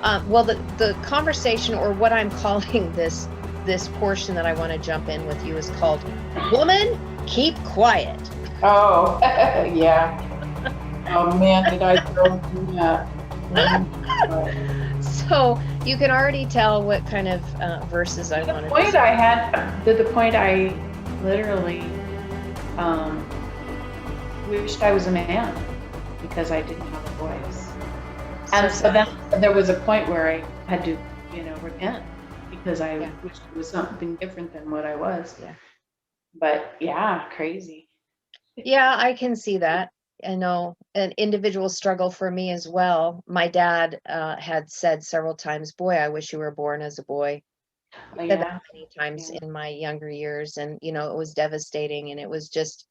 Well, the conversation, or what I'm calling this portion that I want to jump in with you, is called "Woman, Keep Quiet." Oh, yeah. Oh man, did I go through that? But So you can already tell what kind of verses I to the wanted to point start. I had, to the point I literally um, wished I was a man because I didn't have a voice. And so then there was a point where I had to, repent because I Yeah. wished it was something different than what I was. Yeah. But yeah, crazy. Yeah, I can see that. I know an individual struggle for me as well. My dad had said several times, "Boy, I wish you were born as a boy." He Oh, said that yeah. many times Yeah. in my younger years, and it was devastating, and it was just,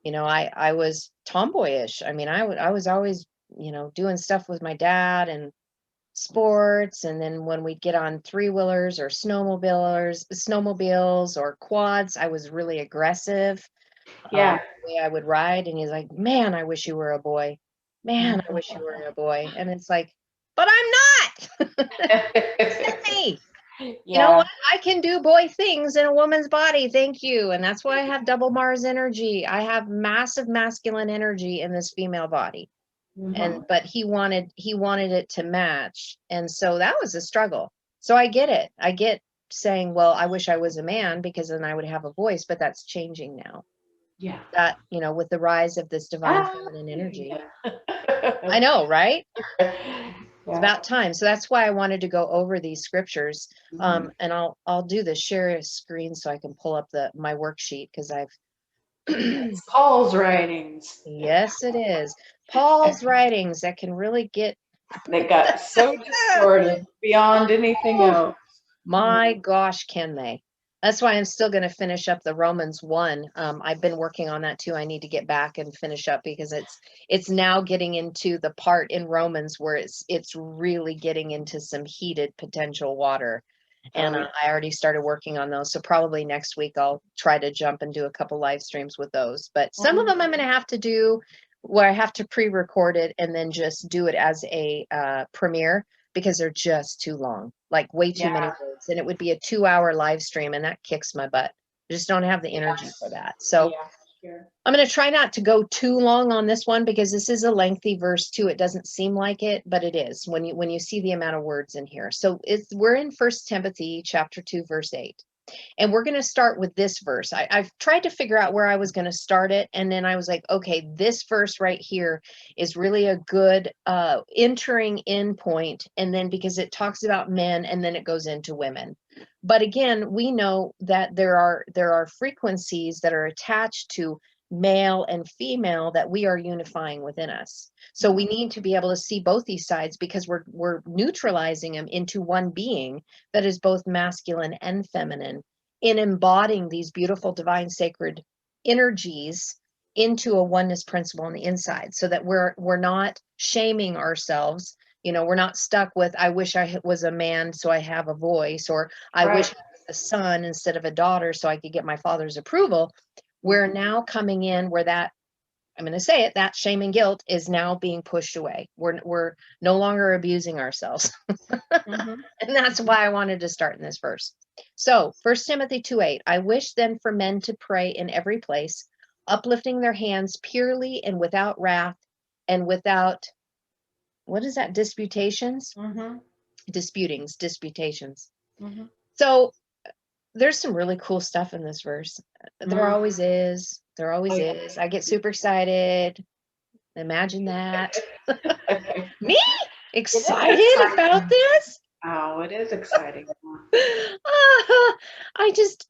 I was tomboyish. I mean, I was always, doing stuff with my dad and sports, and then when we'd get on three-wheelers or snowmobiles or quads, I was really aggressive. Yeah. The way I would ride, and he's like, "Man, I wish you were a boy. Man, I wish you were a boy." And it's like, "But I'm not." Accept me. You know Yeah. what? I can do boy things in a woman's body. Thank you. And that's why I have double Mars energy. I have massive masculine energy in this female body. Mhm. But he wanted it to match. And so that was a struggle. So I get it. I get saying, well, I wish I was a man because then I would have a voice, but that's changing now. Yeah. That, with the rise of this divine Ah, feminine energy. I yeah. know, right? It's Yeah. about time. So that's why I wanted to go over these scriptures. Mhm. And I'll do the share a screen so I can pull up my worksheet, because I've It's Paul's writings. yes, it is. Paul's writings that can really get They got so distorted beyond anything oh, else. my gosh, can they? That's why I'm still going to finish up the Romans 1. I've been working on that too. I need to get back and finish up because it's now getting into the part in Romans where it's really getting into some heated potential water. And Oh, I already started working on those. So probably next week I'll try to jump and do a couple live streams with those. But some of them I'm going to have to do where I have to pre-record it and then just do it as a premiere, because they're just too long, like way too many yeah. words. And it would be a 2-hour live stream, and that kicks my butt. I just don't have the energy for that. So Yeah. Sure. I'm going to try not to go too long on this one, because this is a lengthy verse too. It doesn't seem like it, but it is when you see the amount of words in here. So we're in 1 Timothy chapter 2, verse 8. And we're going to start with this verse. I've tried to figure out where I was going to start it. And then I was like, okay, this verse right here is really a good entering in point. And then because it talks about men and then it goes into women. But again, we know that there are frequencies that are attached to male and female that we are unifying within us. So we need to be able to see both these sides, because we're neutralizing them into one being that is both masculine and feminine, in embodying these beautiful divine sacred energies into a oneness principle on the inside, so that we're not shaming ourselves. We're not stuck with, I wish I was a man so I have a voice, or I wish Right. I was a son instead of a daughter so I could get my father's approval. We're now coming in where that, I'm going to say it, that shame and guilt is now being pushed away. We're no longer abusing ourselves. Mhm. And that's why I wanted to start in this verse. So 1 Timothy 2:8, I wish then for men to pray in every place, uplifting their hands purely and without wrath and without, what is that? Disputations? Mhm. Disputations. Mhm. So there's some really cool stuff in this verse. There Mhm. always is. There Oh, always yeah. is. I get super excited. Imagine that. Me? It is Excited about exciting. this? Oh, it is exciting.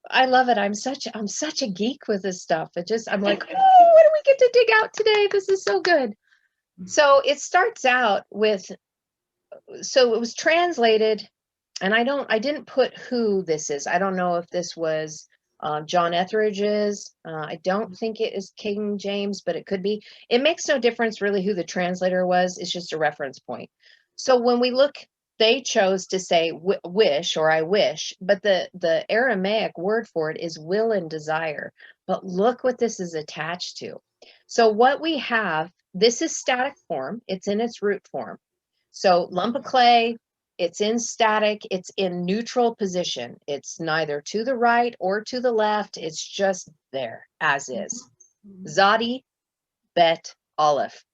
I love it. I'm such a geek with this stuff. I'm like, oh, what do we get to dig out today? This is so good. So it starts out with, so it was translated, and I didn't put who this is. I don't know if this was John Etheridge's. I don't think it is King James, but it could be. It makes no difference really who the translator was. It's just a reference point. So when we look, they chose to say wish, or I wish, but the Aramaic word for it is will and desire. But look what this is attached to. So what we have, this is static form. It's in its root form. So lump of clay, It's in static. It's in neutral position. It's neither to the right or to the left. It's just there as is. Zadi, bet, aleph.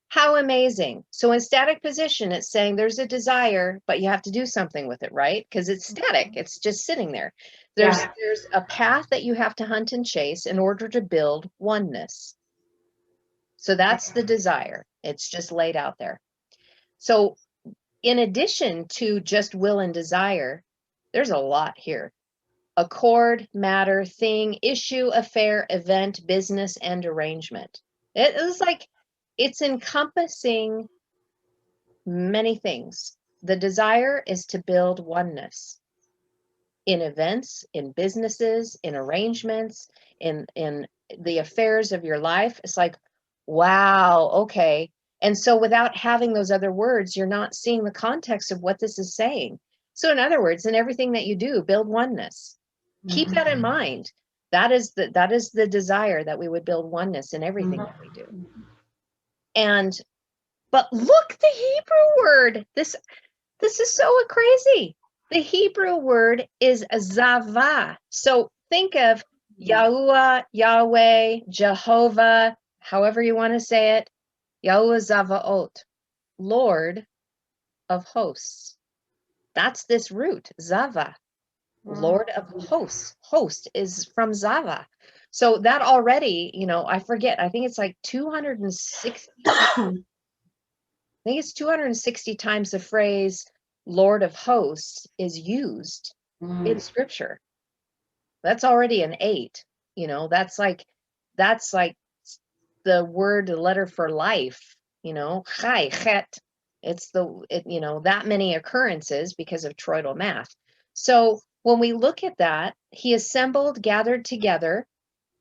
How amazing. So in static position, it's saying there's a desire, but you have to do something with it, right? Because it's static. It's just sitting there. There's a path that you have to hunt and chase in order to build oneness. So that's the desire. It's just laid out there. So in addition to just will and desire, there's a lot here. Accord, matter, thing, issue, affair, event, business, and arrangement. It is like it's encompassing many things. The desire is to build oneness in events, in businesses, in arrangements, in the affairs of your life. It's like, wow, okay. And so without having those other words, you're not seeing the context of what this is saying. So in other words, in everything that you do, build oneness. Keep that in mind. That is the desire, that we would build oneness in everything that we do. But look, the Hebrew word, this is so crazy. The Hebrew word is zava. So think of Yahuwah, Yahweh, Jehovah, however you want to say it. Yahuwah Zavaot, Lord of hosts. That's this root, Zava, Lord of hosts. Host is from Zava. So that already, I forget, I think it's like 260. I think it's 260 times the phrase Lord of hosts is used in scripture. That's already an 8. That's like the word, the letter for life, chai, chet. It's that many occurrences because of toroidal math. So when we look at that, he assembled, gathered together,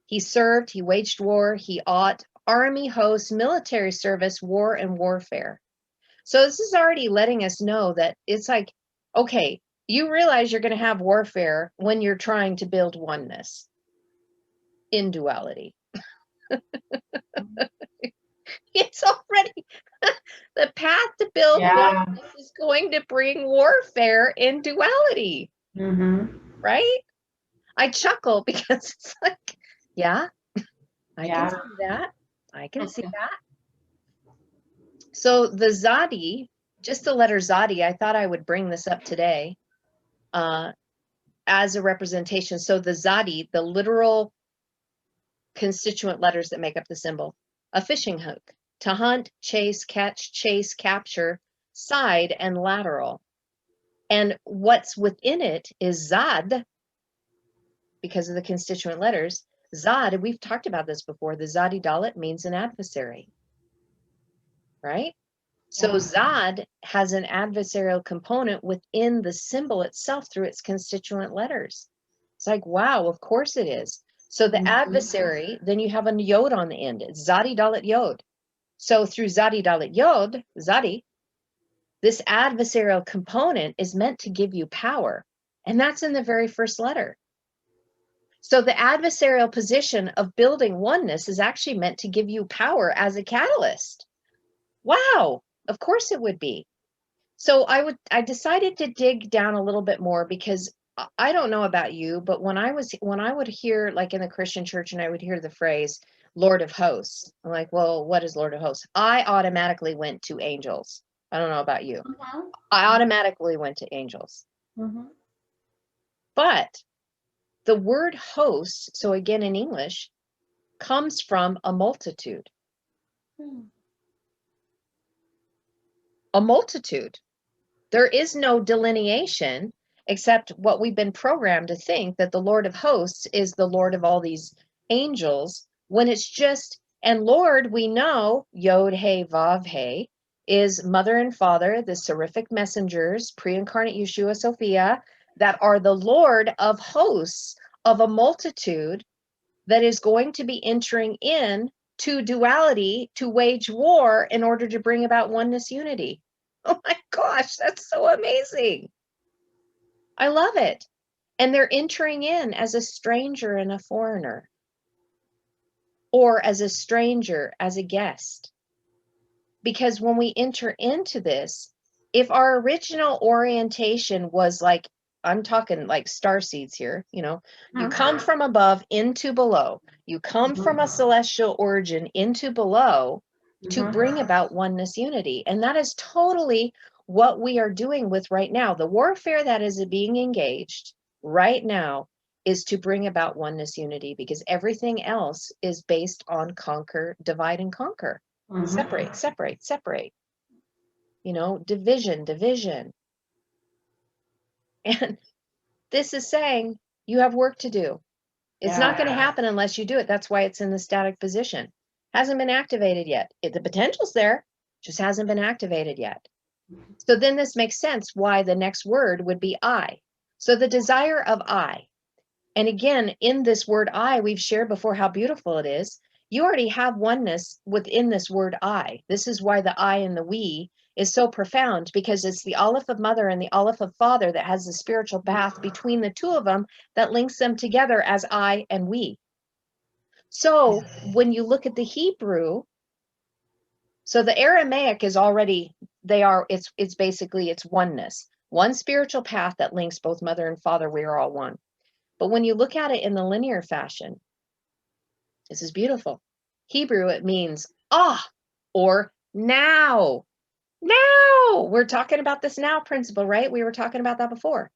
he served, he waged war, he ought, army, hosts, military service, war, and warfare. So this is already letting us know that it's like, okay, you realize you're going to have warfare when you're trying to build oneness in duality. It's already the path to build oneness is going to bring warfare in duality. Right? I chuckle because it's like, yeah, I can see that. I can see that. So the Zadi, just the letter Zadi, I thought I would bring this up today as a representation. So the Zadi, the literal constituent letters that make up the symbol, a fishing hook, to hunt, chase, catch, chase, capture, side, and lateral. And what's within it is Zad, because of the constituent letters. Zad, we've talked about this before, the Zadi Dalet means an adversary, right? So Zad has an adversarial component within the symbol itself through its constituent letters. It's like, wow, of course it is. So the adversary, then you have a yod on the end. It's Zadi Dalet Yod. So through Zadi Dalet Yod, Zadi, this adversarial component is meant to give you power. And that's in the very first letter. So the adversarial position of building oneness is actually meant to give you power as a catalyst. Wow, of course it would be. So I decided to dig down a little bit more because I don't know about you, but when I would hear, like in the Christian church, and I would hear the phrase Lord of hosts, I'm like, well, what is Lord of hosts? I automatically went to angels. I don't know about you. I automatically went to angels. But the word host, so again in English, comes from a multitude. A multitude. There is no delineation except what we've been programmed to think, that the Lord of hosts is the Lord of all these angels, when it's just, and Lord, we know, Yod, He, Vav, He, is mother and father, the seraphic messengers, pre-incarnate Yeshua, Sophia, that are the Lord of hosts of a multitude that is going to be entering in to duality to wage war in order to bring about oneness unity. Oh my gosh, that's so amazing. I love it. And they're entering in as a stranger and a foreigner, or as a stranger, as a guest. Because when we enter into this, If our original orientation was like, I'm talking like star seeds here, you know, you come from above into below, you come from a celestial origin into below to bring about oneness unity. And that is totally what we are doing with right now. The warfare that is being engaged right now is to bring about oneness unity, because everything else is based on conquer, divide and conquer, separate, separate, separate, you know, division, division. And this is saying you have work to do. It's not going to happen unless you do it. That's why it's in the static position. Hasn't been activated yet. The potential's there, just hasn't been activated yet. So then this makes sense why the next word would be I. So the desire of I. And again, in this word I, we've shared before how beautiful it is. You already have oneness within this word I. This is why the I and the we is so profound, because it's the Aleph of Mother and the Aleph of Father that has the spiritual path between the two of them that links them together as I and we. So when you look at the Hebrew, so the Aramaic is already, it's basically, it's oneness. One spiritual path that links both Mother and Father, we are all one. But when you look at it in the linear fashion, this is beautiful. Hebrew, it means or now. Now. We're talking about this now principle, right? We were talking about that before.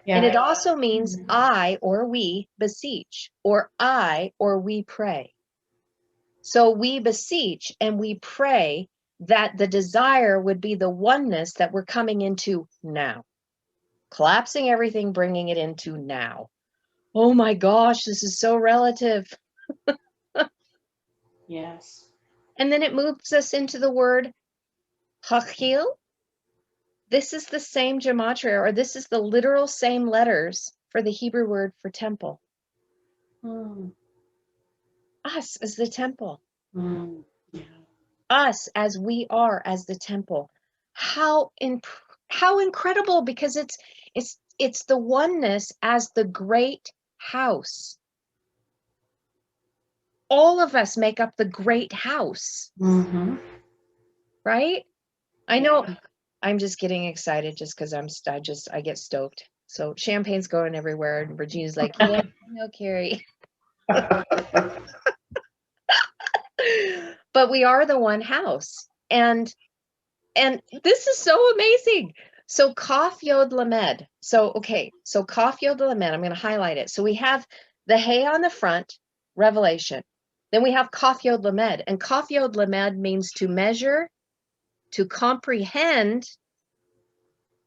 And it also means I or we beseech, or I or we pray. So we beseech and we pray that the desire would be the oneness that we're coming into now. Collapsing everything, bringing it into now. Oh my gosh, this is so relative. Yes. And then it moves us into the word hachil. This is the same gematria, or this is the literal same letters for the Hebrew word for temple. Us as the temple. Yeah. Us as we are as the temple. How incredible, because it's the oneness as the great house. All of us make up the great house. Right? I know. I'm just getting excited just because I get stoked. So champagne's going everywhere, and Regina's like, yeah, no, Carrie. But we are the one house. And this is so amazing. So Kaf Yod Lamed. So Kaf Yod Lamed, I'm going to highlight it. So we have the Hey on the front, revelation. Then we have Kaf Yod Lamed. And Kaf Yod Lamed means to measure, to comprehend,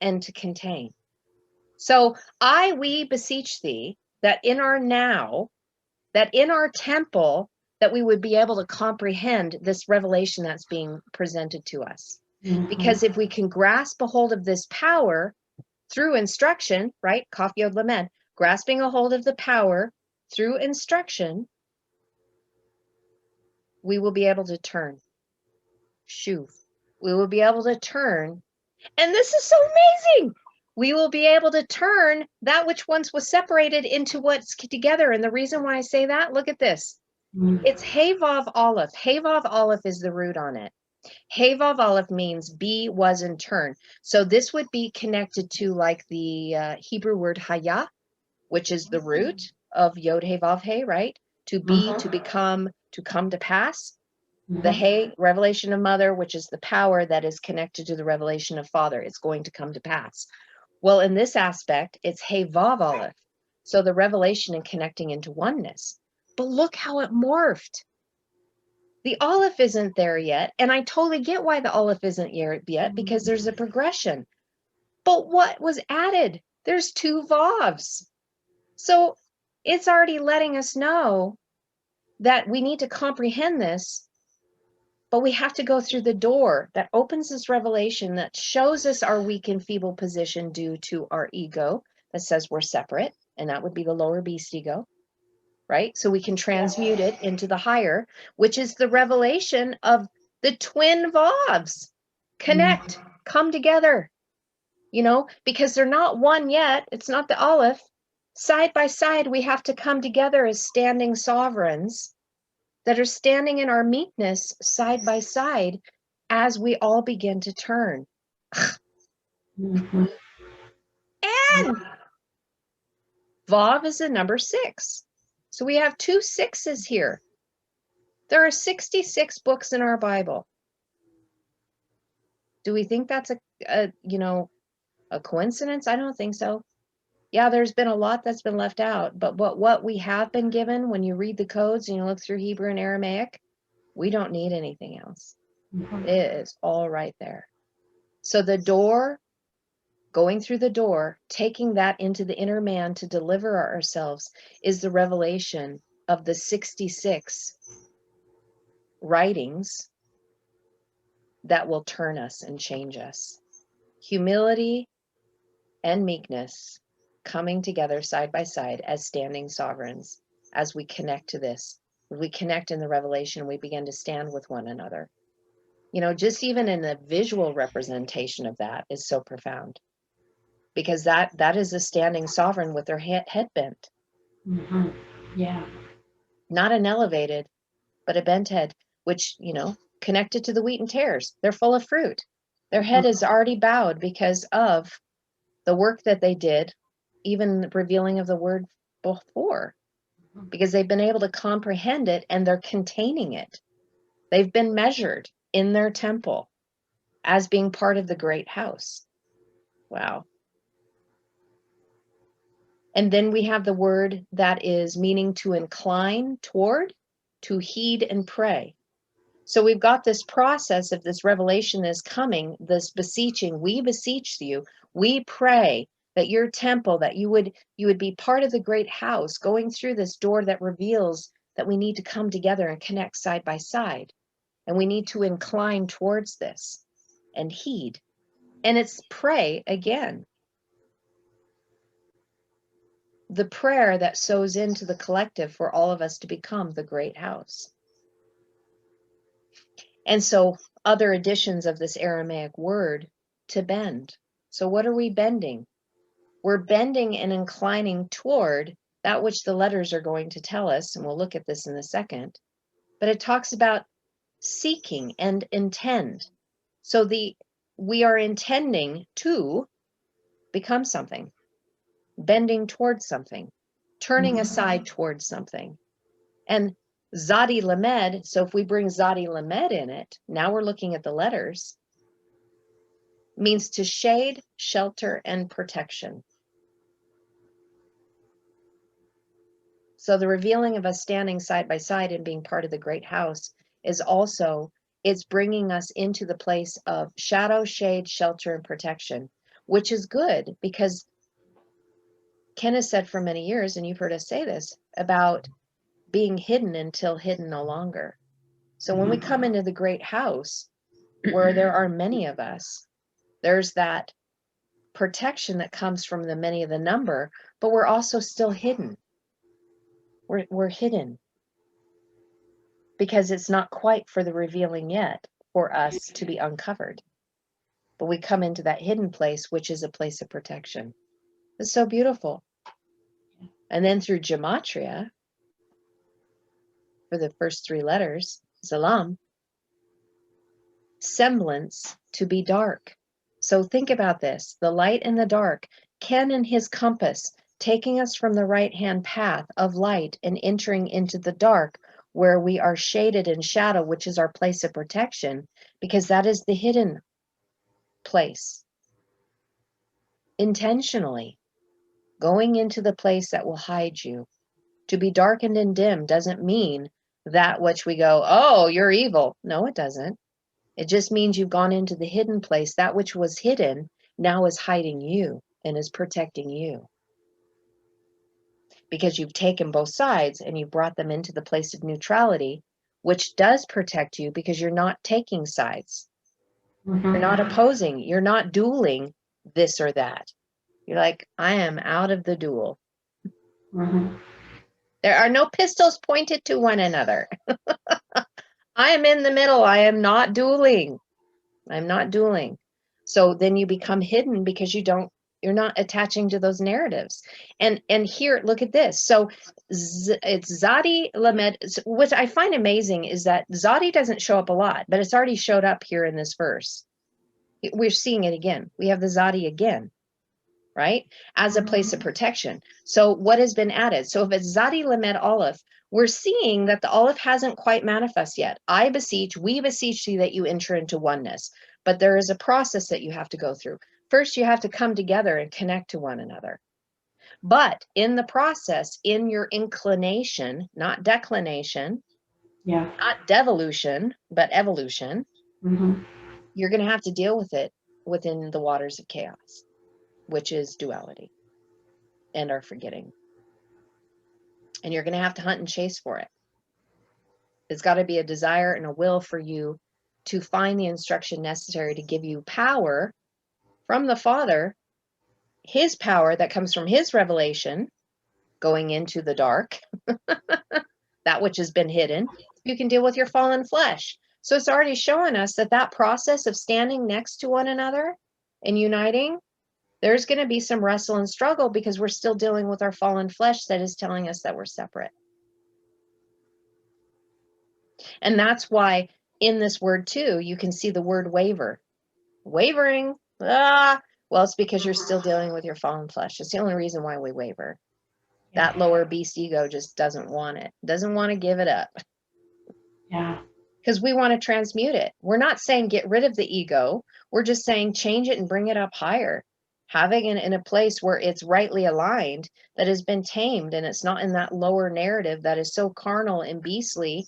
and to contain. So we beseech thee that in our now, that in our temple, that we would be able to comprehend this revelation that's being presented to us. Because if we can grasp a hold of this power through instruction, right? Kaf Yod Lamed, grasping a hold of the power through instruction, we will be able to turn. Shuv. We will be able to turn. And this is so amazing. We will be able to turn that which once was separated into what's together. And the reason why I say that, look at this. It's Hey Vav Aleph. Hey Vav Aleph is the root on it. Hey Vav Aleph means be, was, and turn. So this would be connected to like the Hebrew word Haya, which is the root of Yod Hey Vav Hey, right? To be, to become, to come to pass. The Hey, revelation of Mother, which is the power that is connected to the revelation of Father. It's going to come to pass. Well, in this aspect, it's Hey Vav Aleph. So the revelation and connecting into oneness. But look how it morphed. The Aleph isn't there yet. And I totally get why the Aleph isn't yet, because there's a progression. But what was added? There's 2 Vavs. So it's already letting us know that we need to comprehend this. But we have to go through the door that opens this revelation that shows us our weak and feeble position due to our ego that says we're separate. And that would be the lower beast ego, right? So we can transmute it into the higher, which is the revelation of the twin Vavs. Connect, come together, because they're not one yet. It's not the Aleph. Side by side, we have to come together as standing sovereigns that are standing in our meekness side by side as we all begin to turn. Mhm. And Vav is the number 6. So we have 2 6s here. There are 66 books in our Bible. Do we think that's a coincidence? I don't think so. Yeah, there's been a lot that's been left out, but what we have been given, when you read the codes and you look through Hebrew and Aramaic, we don't need anything else. Mhm. It is all right there. So the door, going through the door, taking that into the inner man to deliver ourselves, is the revelation of the 66 writings that will turn us and change us. Humility and meekness coming together side by side as standing sovereigns. As we connect to this, we connect in the revelation, we begin to stand with one another. Just even in the visual representation of that is so profound, because that is a standing sovereign with their head bent. Mhm. Yeah. Not an elevated, but a bent head, which, connected to the wheat and tares. They're full of fruit. Their head is already bowed because of the work that they did, even the revealing of the word before, because they've been able to comprehend it and they're containing it. They've been measured in their temple as being part of the great house. Wow. And then we have the word that is meaning to incline toward, to heed and pray. So we've got this process of this revelation is coming, this beseeching. We beseech you, we pray that your temple, that you would be part of the great house, going through this door that reveals that we need to come together and connect side by side. And we need to incline towards this and heed. And it's pray again. The prayer that sows into the collective for all of us to become the great house. And so other additions of this Aramaic word, to bend. So what are we bending? We're bending and inclining toward that which the letters are going to tell us, and we'll look at this in a second. But it talks about seeking and intend. So we are intending to become something, bending towards something, turning aside towards something. And Zadi Lamed, so if we bring Zadi Lamed in it, now we're looking at the letters, means to shade, shelter, and protection. So the revealing of us standing side by side and being part of the great house is also, it's bringing us into the place of shadow, shade, shelter, and protection, which is good, because Ken has said for many years, and you've heard us say this, about being hidden until hidden no longer. So when we come into the great house, where there are many of us, there's that protection that comes from the many of the number, but we're also still hidden. We're hidden because it's not quite for the revealing yet for us to be uncovered. But we come into that hidden place, which is a place of protection. It's so beautiful. And then through gematria, for the first 3 letters, Zalam, semblance, to be dark. So think about this, the light and the dark, Ken and his compass, taking us from the right-hand path of light and entering into the dark, where we are shaded in shadow, which is our place of protection, because that is the hidden place. Intentionally going into the place that will hide you. To be darkened and dim doesn't mean that which we go, oh, you're evil. No, it doesn't. It just means you've gone into the hidden place. That which was hidden now is hiding you and is protecting you. Because you've taken both sides and you brought them into the place of neutrality, which does protect you because you're not taking sides. You're not opposing. You're not dueling this or that. You're like, I am out of the duel. There are no pistols pointed to one another. I am in the middle. I am not dueling. I'm not dueling. So then you become hidden because you're not attaching to those narratives. And here, look at this. So it's Zadi Lamed. What I find amazing is that Zadi doesn't show up a lot, but it's already showed up here in this verse. We're seeing it again. We have the Zadi again, right? As a place of protection. So what has been added? So if it's Zadi Lamed Aleph, we're seeing that the Aleph hasn't quite manifest yet. I beseech, we beseech thee that you enter into oneness. But there is a process that you have to go through. First, you have to come together and connect to one another. But in the process, in your inclination, not declination, not devolution, but evolution, you're going to have to deal with it within the waters of chaos, which is duality and our forgetting. And you're going to have to hunt and chase for it. It's got to be a desire and a will for you to find the instruction necessary to give you power from the Father, his power that comes from his revelation, going into the dark, that which has been hidden. You can deal with your fallen flesh. So it's already showing us that that process of standing next to one another and uniting, there's going to be some wrestle and struggle because we're still dealing with our fallen flesh that is telling us that we're separate. And that's why in this word too, you can see the word waver. Wavering. Well, it's because you're still dealing with your fallen flesh. It's the only reason why we waver. That lower beast ego just doesn't want it. Doesn't want to give it up. Yeah. Because we want to transmute it. We're not saying get rid of the ego. We're just saying change it and bring it up higher. Having it in a place where it's rightly aligned, that has been tamed, and it's not in that lower narrative that is so carnal and beastly,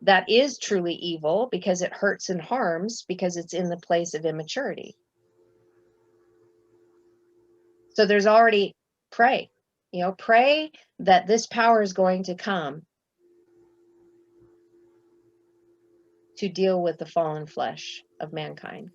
that is truly evil because it hurts and harms because it's in the place of immaturity. So there's already pray, pray that this power is going to come to deal with the fallen flesh of mankind.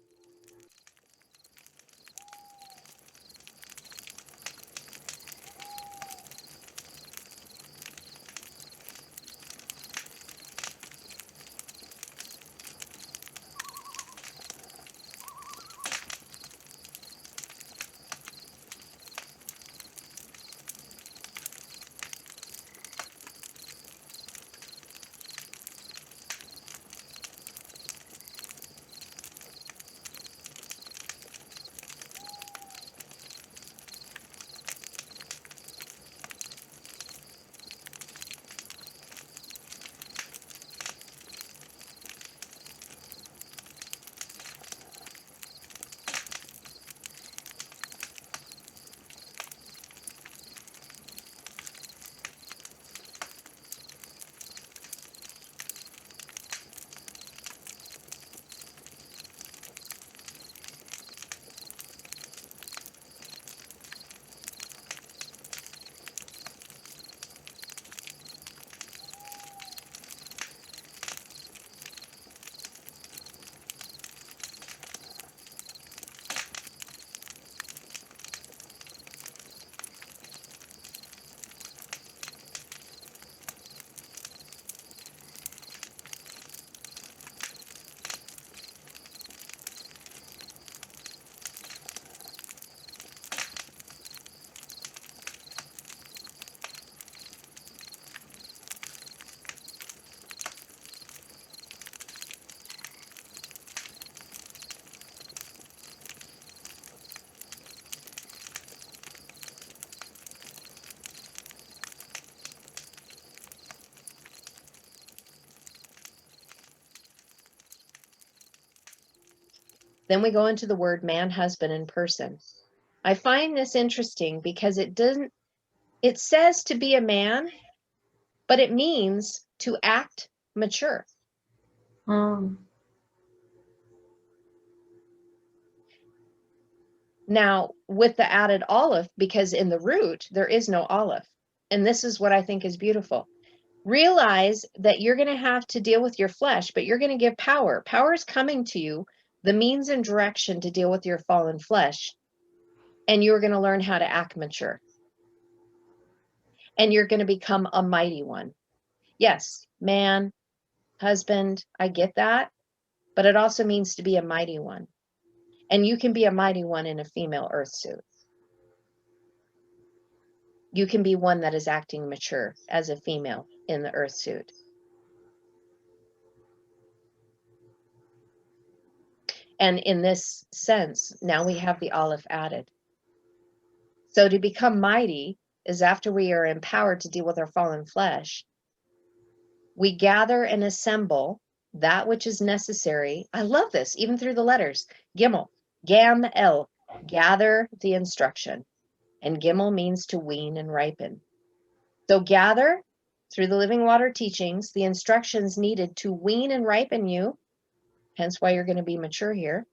Then we go into the word man, husband, and person. I find this interesting because it says to be a man, but it means to act mature. Now, with the added olive, because in the root, there is no olive. And this is what I think is beautiful. Realize that you're going to have to deal with your flesh, but you're going to give power. Power is coming to you, the means and direction to deal with your fallen flesh. And you're going to learn how to act mature. And you're going to become a mighty one. Yes, man, husband, I get that. But it also means to be a mighty one. And you can be a mighty one in a female earth suit. You can be one that is acting mature as a female in the earth suit. And in this sense, now we have the aleph added. So to become mighty is after we are empowered to deal with our fallen flesh, we gather and assemble that which is necessary. I love this, even through the letters. Gimel, Gam El, gather the instruction. And Gimel means to wean and ripen. So gather through the living water teachings the instructions needed to wean and ripen you, hence why you're going to be mature here,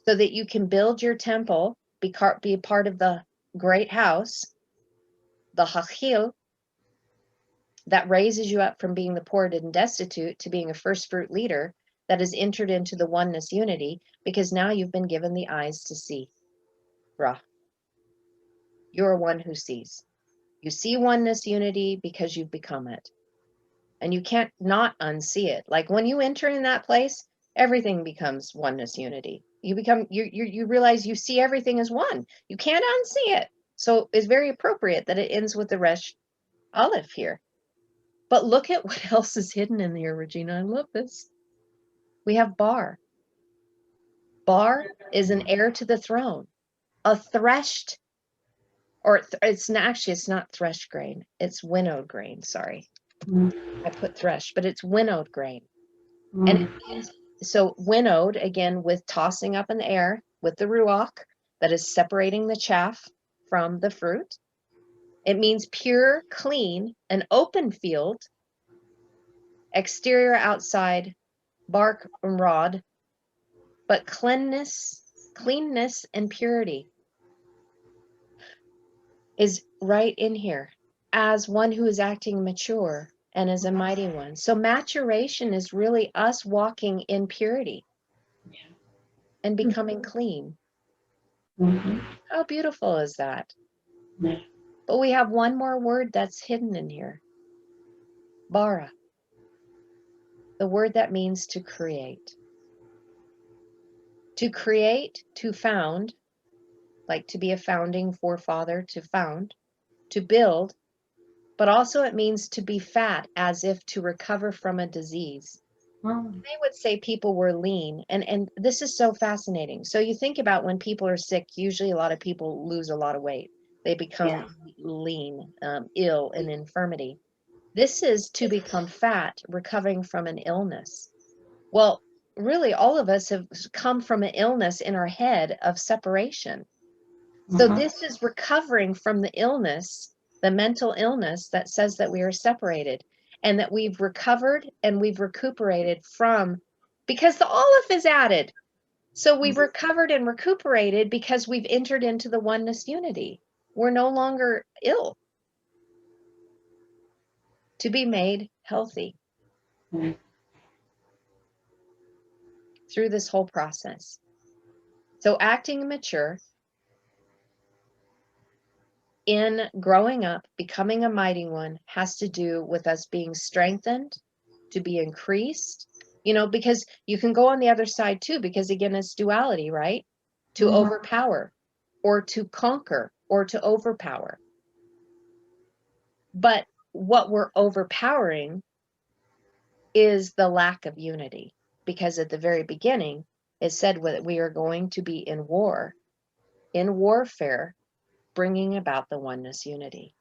so that you can build your temple, be a part of the great house, the Hachil, that raises you up from being the poor and destitute to being a first fruit leader that has entered into the oneness unity, because now you've been given the eyes to see. Ra. You're one who sees. You see oneness unity because you've become it. And you can't not unsee it. Like when you enter in that place, everything becomes oneness unity. You realize you see everything as one. You can't unsee it. So it's very appropriate that it ends with the Resh Aleph here. But look at what else is hidden in here, Regina. I love this. We have Bar. Bar is an heir to the throne, a threshed, or it's not threshed grain. It's winnowed grain. Sorry. I put thresh, but it's winnowed grain. And it means, so winnowed, again, with tossing up in the air with the ruach that is separating the chaff from the fruit. It means pure, clean, an open field, exterior, outside, bark and rod, but cleanness and purity is right in here as one who is acting mature and as a mighty one. So maturation is really us walking in purity and becoming clean. How beautiful is that? But we have one more word that's hidden in here. Bara. The word that means to create. To create, to found, like to be a founding forefather, to found, to build, but also it means to be fat, as if to recover from a disease. They would say people were lean, and this is so fascinating. So you think about when people are sick, usually a lot of people lose a lot of weight. They become lean, ill, and infirmity. This is to become fat, recovering from an illness. Well, really, all of us have come from an illness in our head of separation. So this is recovering from the illness, the mental illness that says that we are separated, and that we've recovered and we've recuperated from, because the Aleph is added. So we've recovered and recuperated because we've entered into the oneness unity. We're no longer ill. To be made healthy through this whole process. So acting mature in growing up, becoming a mighty one, has to do with us being strengthened, to be increased, because you can go on the other side too, because again, it's duality, right? To overpower or to conquer or to overpower. But what we're overpowering is the lack of unity, because at the very beginning, it said that we are going to be in warfare, bringing about the oneness unity.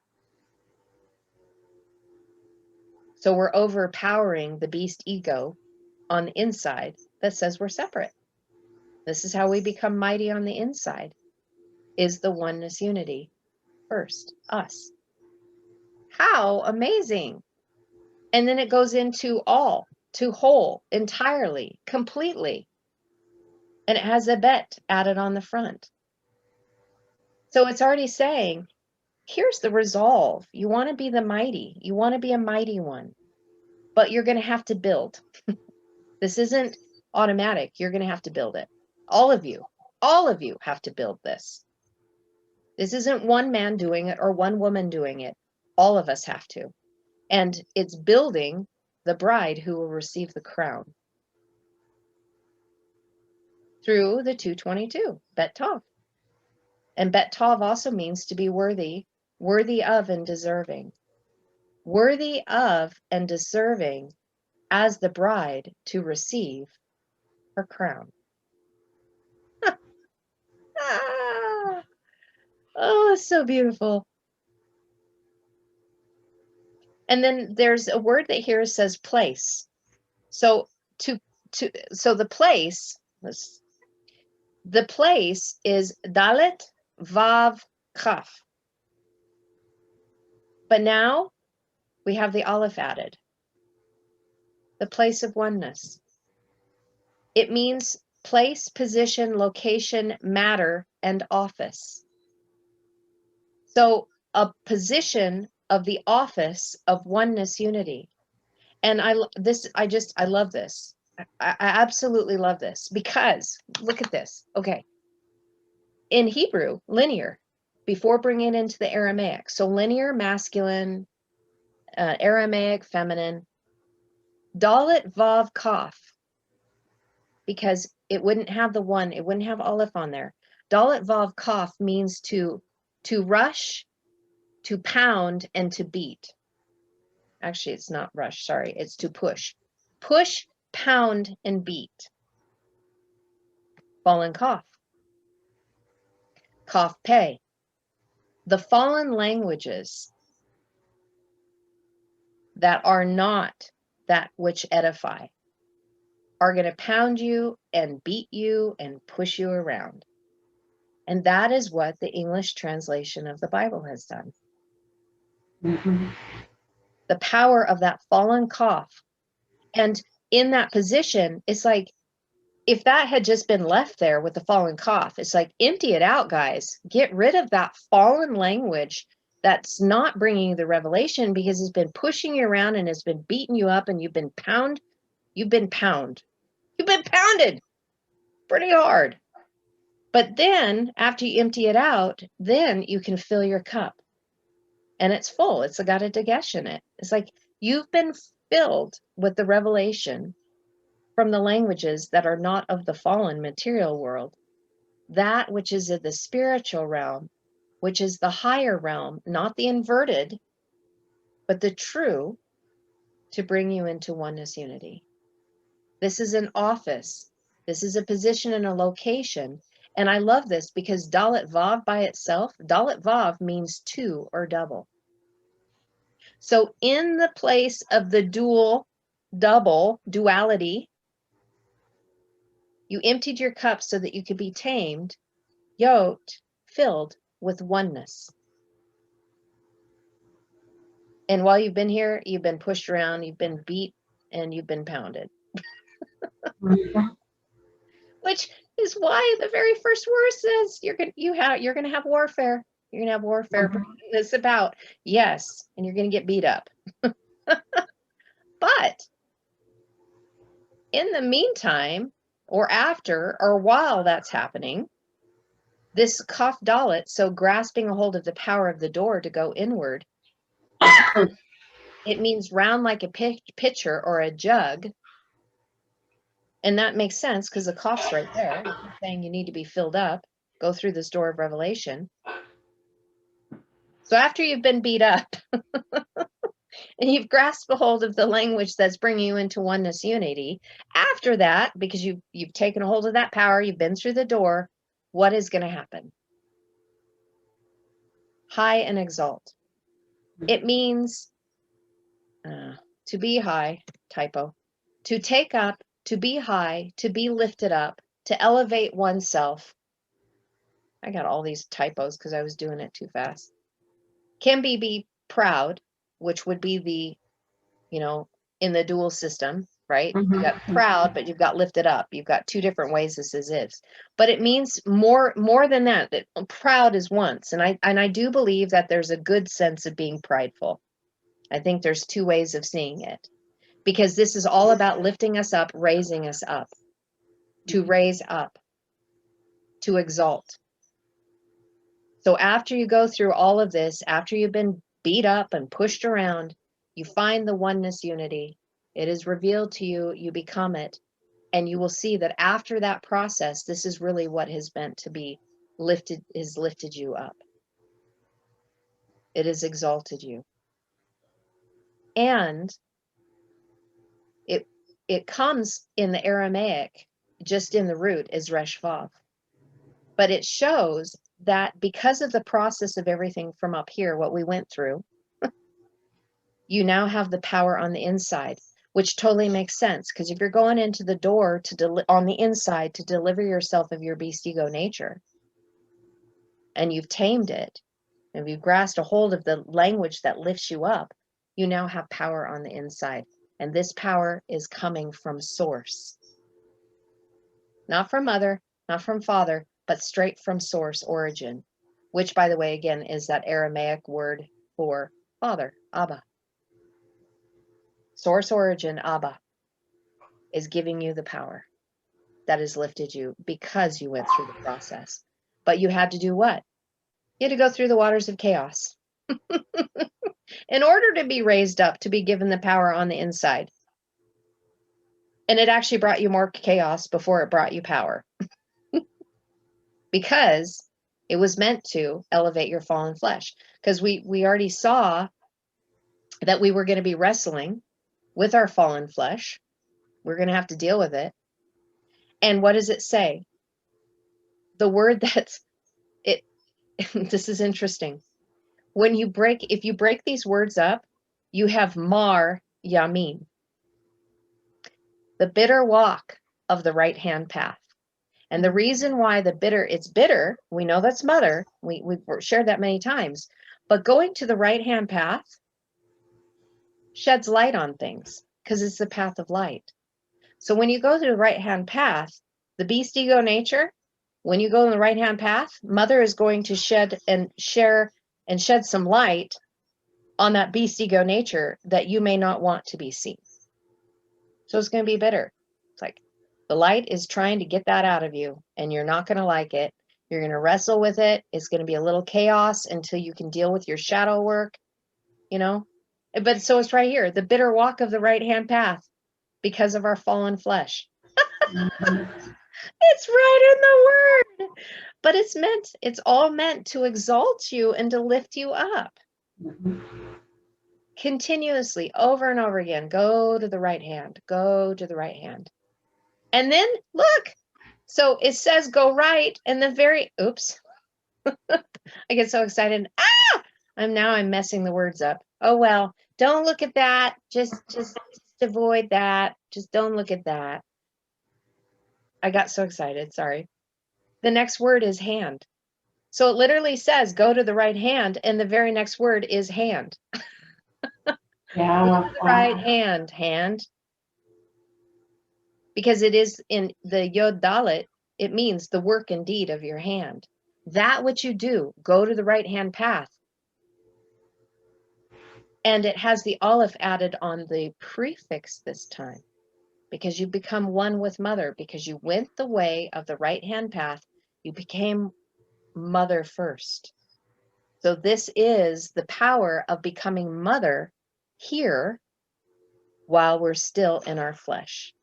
So we're overpowering the beast ego on the inside that says we're separate. This is how we become mighty on the inside, is the oneness unity first, us. How amazing. And then it goes into all, to whole, entirely, completely. And it has a bet added on the front. So it's already saying, here's the resolve. You want to be the mighty. You want to be a mighty one. But you're going to have to build. This isn't automatic. You're going to have to build it. All of you have to build this. This isn't one man doing it or one woman doing it. All of us have to. And it's building the bride who will receive the crown through the 222, Bet Tov. And Bet Tov also means to be worthy of and deserving. Worthy of and deserving as the bride to receive her crown. was so beautiful. And then there's a word that here says place. So so the place is dalet vav kaf. But now we have the aleph added. The place of oneness. It means place, position, location, matter, and office. So a position of the office of oneness unity. And I love this. I absolutely love this, because look at this. Okay. In Hebrew, linear, before bringing it into the Aramaic. So linear, masculine, Aramaic, feminine, dalet vav kaf, because it wouldn't have the one, it wouldn't have aleph on there. Dalet vav kaf means to rush, to pound, and to beat. Actually, it's not rush, sorry, it's to push. Push, pound, and beat. Fallen kaf. Kaf pei. The fallen languages that are not that which edify are going to pound you and beat you and push you around. And that is what the English translation of the Bible has done. Mm-hmm. The power of that fallen kaf. And in that position, it's like, if that had just been left there with the fallen kaf, it's like, empty it out, guys. Get rid of that fallen language that's not bringing you the revelation, because it's been pushing you around and it's been beating you up, and you've been pounded pretty hard. But then after you empty it out, then you can fill your cup, and it's full. It's got a dagesh in it. It's like you've been filled with the revelation from the languages that are not of the fallen material world, that which is in the spiritual realm, which is the higher realm, not the inverted, but the true, to bring you into oneness unity. This is an office. This is a position and a location. And I love this, because dalet vav by itself, dalet vav means two or double. So in the place of the duality, you emptied your cup so that you could be tamed, yoked, filled with oneness. And while you've been here, you've been pushed around, you've been beat, and you've been pounded. Which is why the very first verse says you're gonna have warfare. You're gonna have warfare. It's about, yes, and you're gonna get beat up. But in the meantime, or after, or while that's happening, this kaf dalet, so grasping a hold of the power of the door to go inward, it means round like a pitcher or a jug. And that makes sense, because the kaf's right there, saying you need to be filled up, go through this door of revelation. So after you've been beat up and you've grasped a hold of the language that's bringing you into oneness unity, after that, because you've taken a hold of that power, you've been through the door, what is going to happen? High and exalt. It means to be high, typo, to take up, to be high, to be lifted up, to elevate oneself. I got all these typos because I was doing it too fast. Can be proud, which would be the, in the dual system, right? Mm-hmm. You got proud, but you've got lifted up. You've got two different ways this is. But it means more than that. That proud is once, and I do believe that there's a good sense of being prideful. I think there's two ways of seeing it, because this is all about lifting us up, raising us up, to raise up, to exalt. So after you go through all of this, after you've been beat up and pushed around, you find the oneness unity. It is revealed to you, you become it, and you will see that after that process, this is really what has meant to be lifted, has lifted you up. It has exalted you. And it comes in the Aramaic, just in the root, as resh vav. But it shows that because of the process of everything from up here, what we went through, you now have the power on the inside, which totally makes sense. Because if you're going into the door on the inside to deliver yourself of your beast ego nature, and you've tamed it, and you've grasped a hold of the language that lifts you up, you now have power on the inside. And this power is coming from source. Not from mother, not from father, but straight from source, origin, which, by the way, again, is that Aramaic word for father, Abba. Source, origin, Abba, is giving you the power that has lifted you because you went through the process. But you had to do what? You had to go through the waters of chaos in order to be raised up, to be given the power on the inside. And it actually brought you more chaos before it brought you power. Because it was meant to elevate your fallen flesh. Because we already saw that we were going to be wrestling with our fallen flesh. We're going to have to deal with it. And what does it say? The word that's it, this is interesting. If you break these words up, you have mar yamin, the bitter walk of the right hand path. And the reason why it's bitter, we know that's mother. We've shared that many times. But going to the right-hand path sheds light on things because it's the path of light. So when you go to the right-hand path, the beast ego nature, when you go in the right-hand path, mother is going to shed some light on that beast ego nature that you may not want to be seen. So it's going to be bitter. It's like, the light is trying to get that out of you, and you're not going to like it. You're going to wrestle with it. It's going to be a little chaos until you can deal with your shadow work, But so it's right here, the bitter walk of the right-hand path because of our fallen flesh. It's right in the word. But it's all meant to exalt you and to lift you up. Continuously, over and over again, go to the right hand, go to the right hand. And then look, so it says go right, and oops, I get so excited. I'm messing the words up. Oh, well, don't look at that. Just avoid that. Just don't look at that. I got so excited. Sorry. The next word is hand. So it literally says go to the right hand, and the very next word is hand. Yeah. Go to the right hand. Because it is in the Yod Dalet, it means the work and deed of your hand. That which you do, go to the right-hand path. And it has the aleph added on the prefix this time, because you become one with mother, because you went the way of the right-hand path. You became mother first. So this is the power of becoming mother here while we're still in our flesh.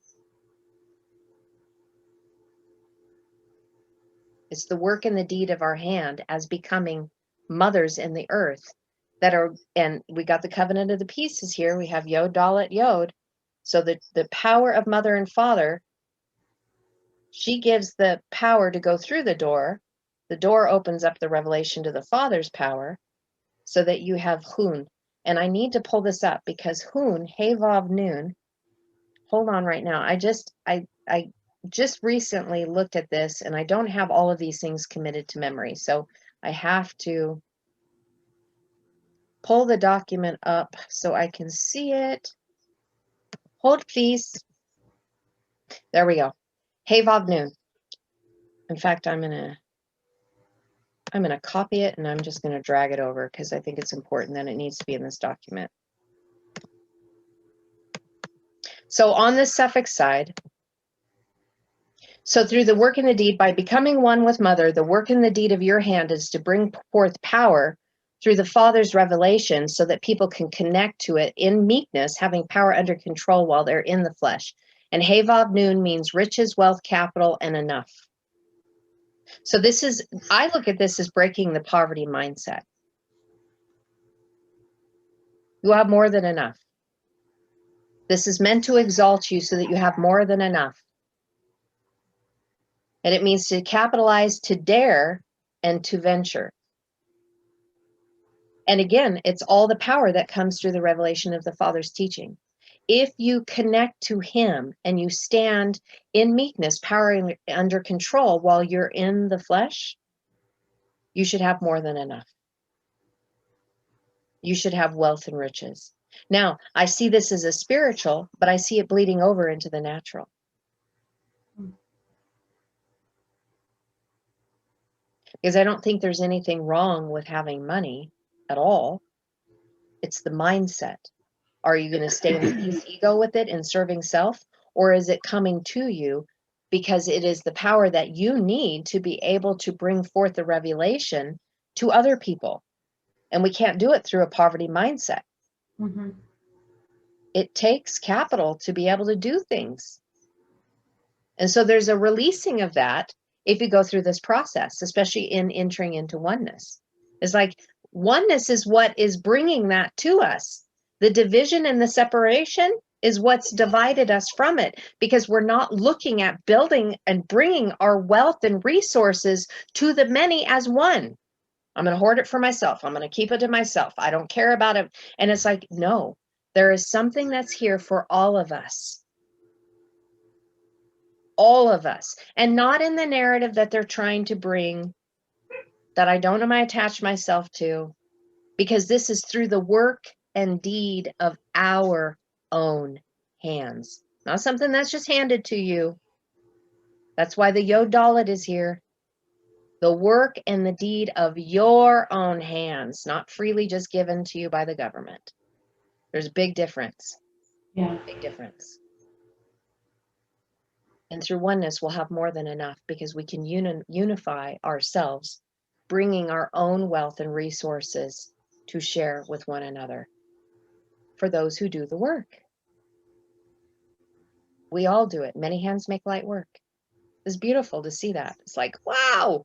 It's the work and the deed of our hand as becoming mothers in the earth and we got the covenant of the pieces here. We have Yod, Dalet, Yod. So the power of mother and father, she gives the power to go through the door. The door opens up the revelation to the father's power so that you have Hun. And I need to pull this up because Hun, Hey Vav Nun, hold on right now. I just recently looked at this, and I don't have all of these things committed to memory. So I have to pull the document up so I can see it. Hold, please. There we go. Hey Vav Nun. In fact, I'm gonna copy it, and I'm just gonna drag it over because I think it's important that it needs to be in this document. So on the suffix side, so through the work and the deed, by becoming one with mother, the work and the deed of your hand is to bring forth power through the Father's revelation so that people can connect to it in meekness, having power under control while they're in the flesh. And Hey Vav Nun means riches, wealth, capital, and enough. So I look at this as breaking the poverty mindset. You have more than enough. This is meant to exalt you so that you have more than enough. And it means to capitalize, to dare, and to venture. And again, it's all the power that comes through the revelation of the Father's teaching. If you connect to him and you stand in meekness, power under control while you're in the flesh, you should have more than enough. You should have wealth and riches. Now, I see this as a spiritual, but I see it bleeding over into the natural. Because I don't think there's anything wrong with having money at all. It's the mindset. Are you going to stay in the peace ego with it and serving self? Or is it coming to you because it is the power that you need to be able to bring forth the revelation to other people? And we can't do it through a poverty mindset. Mm-hmm. It takes capital to be able to do things. And so there's a releasing of that if you go through this process, especially in entering into oneness. It's like oneness is what is bringing that to us. The division and the separation is what's divided us from it, because we're not looking at building and bringing our wealth and resources to the many as one. I'm going to hoard it for myself. I'm going to keep it to myself. I don't care about it. And it's like, no, there is something that's here for all of us. All of us. And not in the narrative that they're trying to bring that I don't attach myself to, because this is through the work and deed of our own hands. Not something that's just handed to you. That's why the Yod Dalet is here. The work and the deed of your own hands, not freely just given to you by the government. There's a big difference. Yeah. Big difference. And through oneness, we'll have more than enough because we can unify ourselves, bringing our own wealth and resources to share with one another for those who do the work. We all do it. Many hands make light work. It's beautiful to see that. It's like, wow.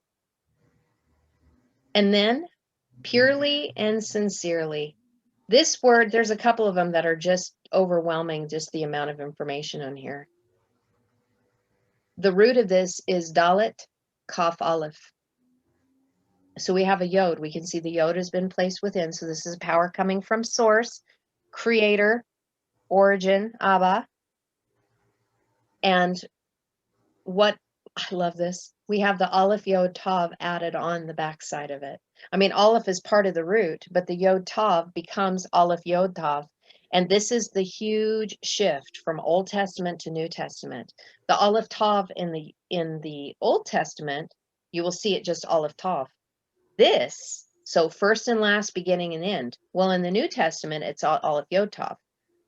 And then purely and sincerely. This word, there's a couple of them that are just overwhelming, just the amount of information on here. The root of this is Dalet, Kaf, Aleph. So we have a Yod. We can see the Yod has been placed within. So this is power coming from source, creator, origin, Abba. And what, I love this. We have the Aleph Yod Tav added on the backside of it. I mean, Aleph is part of the root, but the Yod Tav becomes Aleph Yod Tav. And this is the huge shift from Old Testament to New Testament. The Aleph Tav in the Old Testament, you will see it just Aleph Tav. This, so first and last, beginning and end. Well, in the New Testament, it's Aleph Yod Tav.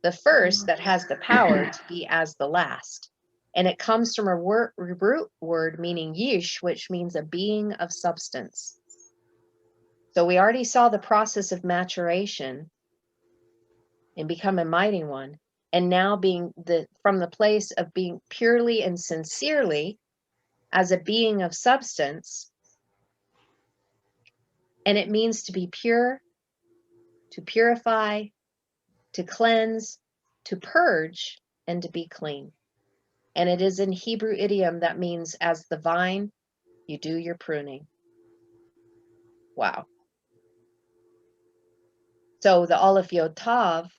The first that has the power to be as the last. And it comes from a root word meaning yish, which means a being of substance. So we already saw the process of maturation and become a mighty one. And now being from the place of being purely and sincerely as a being of substance. And it means to be pure, to purify, to cleanse, to purge, and to be clean. And it is in Hebrew idiom that means as the vine, you do your pruning. Wow. So the Aleph Yod Tav,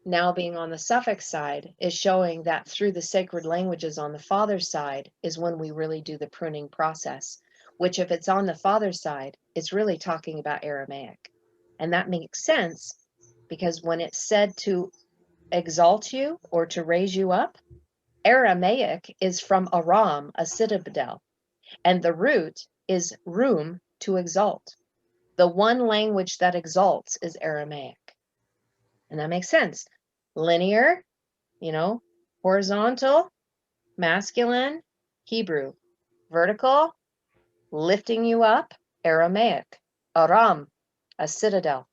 now being on the suffix side, is showing that through the sacred languages on the father's side is when we really do the pruning process, which if it's on the father's side, it's really talking about Aramaic. And that makes sense because when it's said to exalt you or to raise you up, Aramaic is from Aram, a citadel, and the root is room to exalt. The one language that exalts is Aramaic. And that makes sense. Linear, horizontal, masculine, Hebrew. Vertical, lifting you up, Aramaic. Aram, a citadel.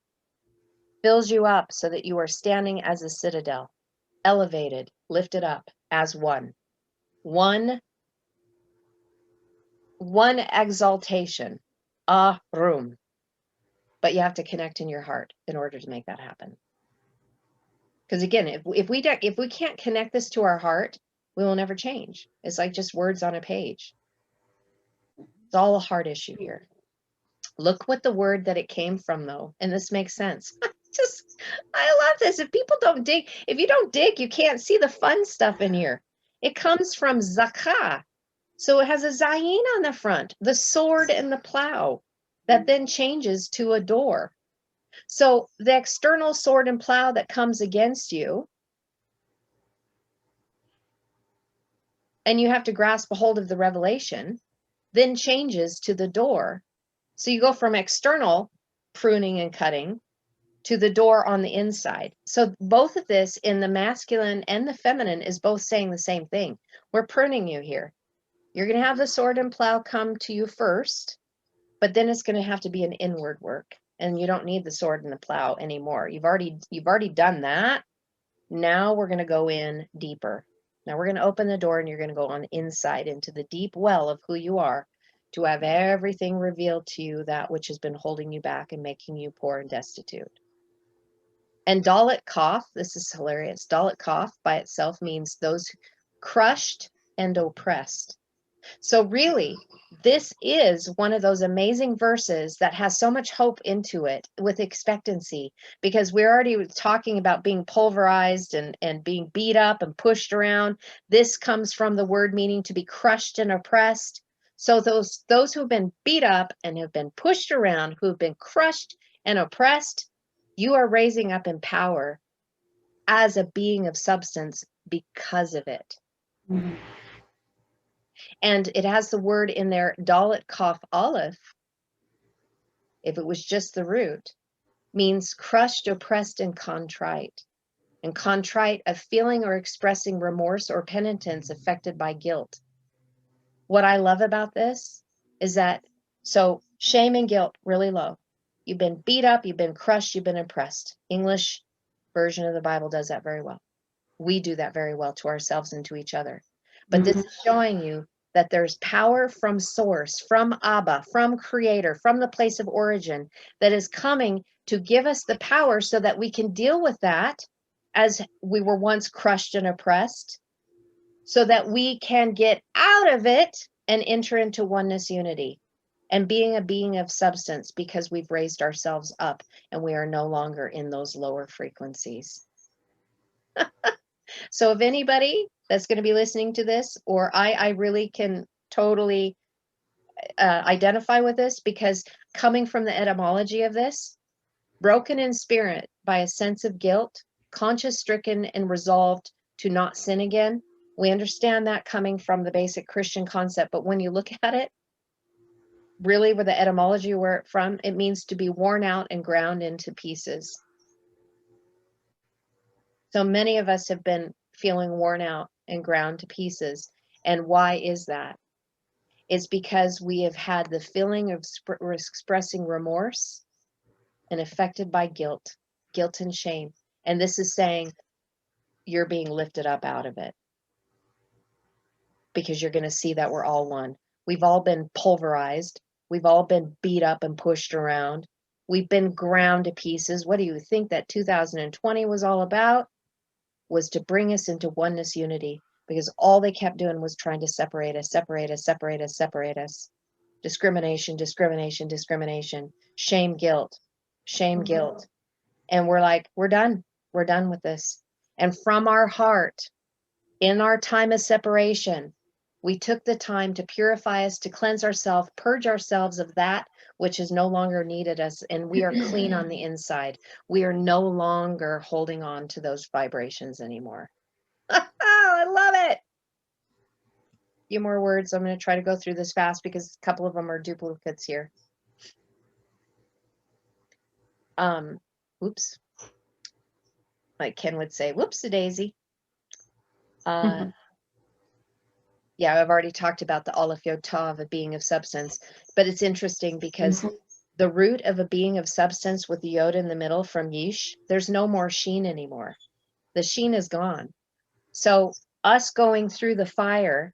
Fills you up so that you are standing as a citadel. Elevated, lifted up as one. One exaltation, room. But you have to connect in your heart in order to make that happen. Because again, if we can't connect this to our heart, we will never change. It's like just words on a page. It's all a heart issue here. Look what the word that it came from, though, and this makes sense. I love this. If people don't dig, if you don't dig, you can't see the fun stuff in here. It comes from zakah. So it has a zayin on the front, the sword and the plow, that then changes to a door. So the external sword and plow that comes against you, and you have to grasp a hold of the revelation, then changes to the door. So you go from external pruning and cutting to the door on the inside. So both of this in the masculine and the feminine is both saying the same thing. We're pruning you here. You're going to have the sword and plow come to you first, but then it's going to have to be an inward work, and you don't need the sword and the plow anymore. You've already done that. Now we're going to go in deeper. Now we're going to open the door, and you're going to go on inside into the deep well of who you are, to have everything revealed to you, that which has been holding you back and making you poor and destitute. And Dalet Kaf, this is hilarious. Dalet Kaf by itself means those crushed and oppressed. So really, this is one of those amazing verses that has so much hope into it with expectancy, because we're already talking about being pulverized and being beat up and pushed around. This comes from the word meaning to be crushed and oppressed. So those who've been beat up and have been pushed around, who've been crushed and oppressed, you are raising up in power as a being of substance because of it. Mhm. And it has the word in there, Dalet Kaf Aleph, if it was just the root, means crushed, oppressed, and contrite. And contrite, a feeling or expressing remorse or penitence affected by guilt. What I love about this is that, so shame and guilt, really low. You've been beat up, you've been crushed, you've been oppressed. English version of the Bible does that very well. We do that very well to ourselves and to each other. But this is showing you that there's power from source, from Abba, from creator, from the place of origin, that is coming to give us the power so that we can deal with that as we were once crushed and oppressed, so that we can get out of it and enter into oneness unity and being a being of substance, because we've raised ourselves up and we are no longer in those lower frequencies. So if anybody that's going to be listening to this, or I really can totally identify with this, because coming from the etymology of this, broken in spirit by a sense of guilt, conscience stricken and resolved to not sin again. We understand that coming from the basic Christian concept, but when you look at it, really with the etymology where it from, it means to be worn out and ground into pieces. So many of us have been feeling worn out and ground to pieces. And why is that? It's because we have had the feeling of expressing remorse and affected by guilt and shame. And this is saying you're being lifted up out of it, because you're going to see that we're all one. We've all been pulverized. We've all been beat up and pushed around. We've been ground to pieces. What do you think that 2020 was all about? Was to bring us into oneness unity, because all they kept doing was trying to separate us, separate us, separate us, separate us. Discrimination, discrimination, discrimination, shame, guilt, shame, guilt. And we're like, we're done. We're done with this. And from our heart, in our time of separation, we took the time to purify us, to cleanse ourselves, purge ourselves of that which is no longer needed us, and we are clean on the inside. We are no longer holding on to those vibrations anymore. Oh, I love it. A few more words. I'm going to try to go through this fast because a couple of them are duplicates here. Oops. Like Ken would say, whoops-a-daisy. Yeah, I've already talked about the Aleph Yod Tav, a being of substance, but it's interesting because the root of a being of substance with the Yod in the middle from Yish, there's no more sheen anymore. The sheen is gone. So us going through the fire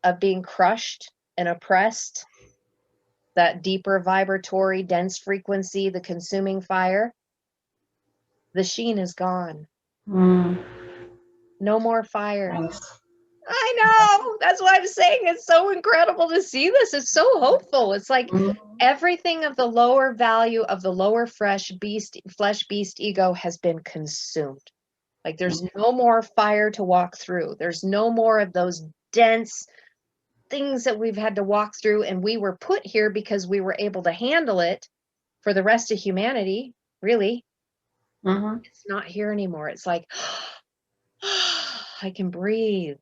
of being crushed and oppressed, that deeper vibratory, dense frequency, the consuming fire, the sheen is gone. No more fire. Nice. I know. That's why I'm saying it's so incredible to see this. It's so hopeful. It's like everything of the lower value of the lower flesh beast ego has been consumed. Like there's no more fire to walk through. There's no more of those dense things that we've had to walk through, and we were put here because we were able to handle it for the rest of humanity. Really, it's not here anymore. It's like I can breathe.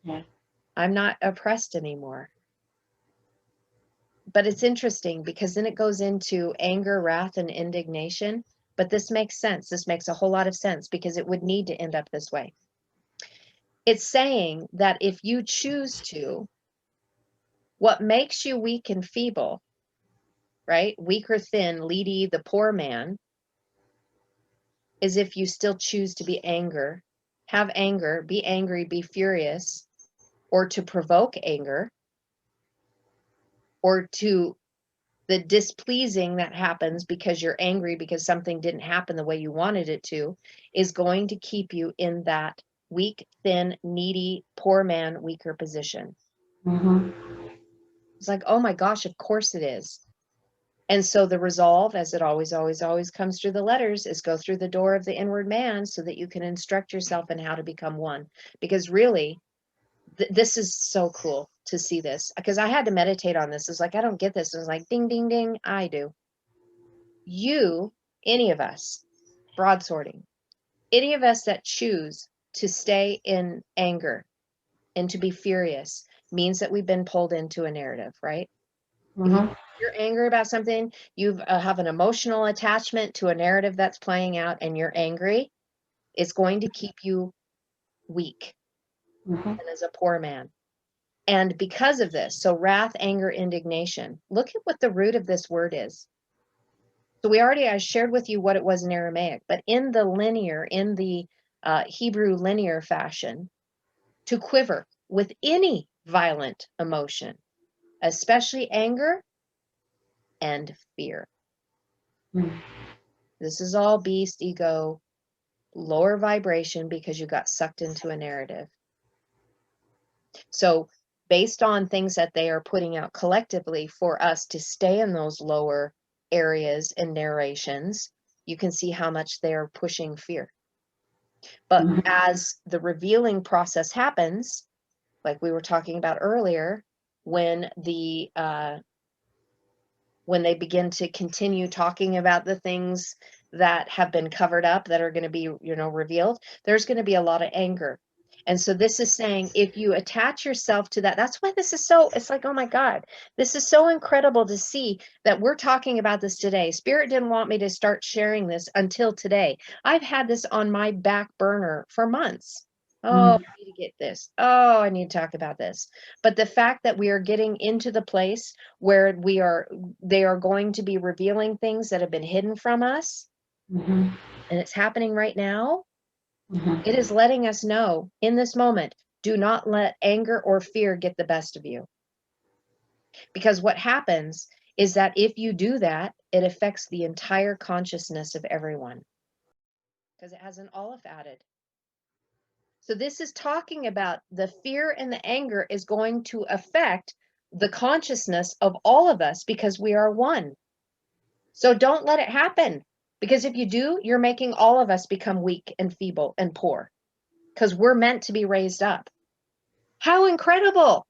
Yeah. I'm not oppressed anymore. But it's interesting because then it goes into anger, wrath, and indignation. But this makes sense. This makes a whole lot of sense because it would need to end up this way. It's saying that if you choose to, what makes you weak and feeble, right? Weak or thin, leedy, the poor man, is if you still choose to be have anger, be angry, be furious, or to provoke anger, or to the displeasing that happens because you're angry because something didn't happen the way you wanted it to, is going to keep you in that weak, thin, needy, poor man, weaker position. It's like, oh my gosh, of course it is. And so the resolve, as it always comes through the letters, is go through the door of the inward man so that you can instruct yourself in how to become one. Because really, this is so cool to see this, because I had to meditate on this. It's like, I don't get this. It's like, ding, ding, ding, I do. You, any of us, broad sorting, any of us that choose to stay in anger and to be furious means that we've been pulled into a narrative, right? If you're angry about something, you have an emotional attachment to a narrative that's playing out, and you're angry, it's going to keep you weak and as a poor man. And because of this, so wrath, anger, indignation, look at what the root of this word is. So I shared with you what it was in Aramaic, but in the Hebrew linear fashion, to quiver with any violent emotion, especially anger and fear. This is all beast, ego, lower vibration, because you got sucked into a narrative. So based on things that they are putting out collectively for us to stay in those lower areas and narrations, you can see how much they're pushing fear. But as the revealing process happens, like we were talking about earlier, when they begin to continue talking about the things that have been covered up that are going to be, revealed, there's going to be a lot of anger. And so this is saying, if you attach yourself to that, that's why it's like, oh my God, this is so incredible to see that we're talking about this today. Spirit didn't want me to start sharing this until today. I've had this on my back burner for months. Oh, I need to get this. Oh, I need to talk about this. But the fact that we are getting into the place where they are going to be revealing things that have been hidden from us, and it's happening right now. It is letting us know in this moment, do not let anger or fear get the best of you. Because what happens is that if you do that, it affects the entire consciousness of everyone, because it has an aleph added. So this is talking about the fear and the anger is going to affect the consciousness of all of us because we are one. So don't let it happen, because if you do, you're making all of us become weak and feeble and poor, because we're meant to be raised up. How incredible.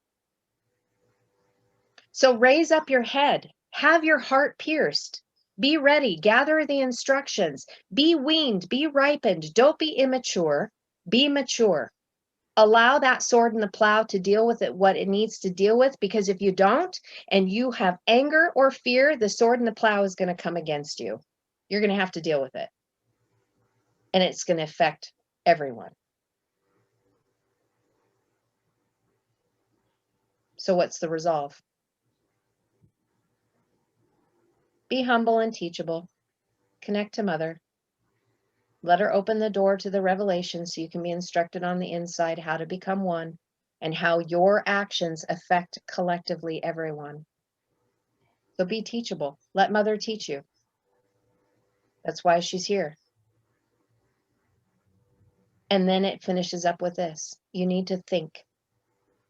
So raise up your head, have your heart pierced, be ready, gather the instructions, be weaned, be ripened, don't be immature, be mature. Allow that sword and the plow to deal with it, what it needs to deal with, because if you don't, and you have anger or fear, the sword and the plow is going to come against you. You're going to have to deal with it. And it's going to affect everyone. So what's the resolve? Be humble and teachable. Connect to Mother. Let her open the door to the revelation so you can be instructed on the inside how to become one and how your actions affect collectively everyone. So be teachable. Let Mother teach you. That's why she's here. And then it finishes up with this. You need to think.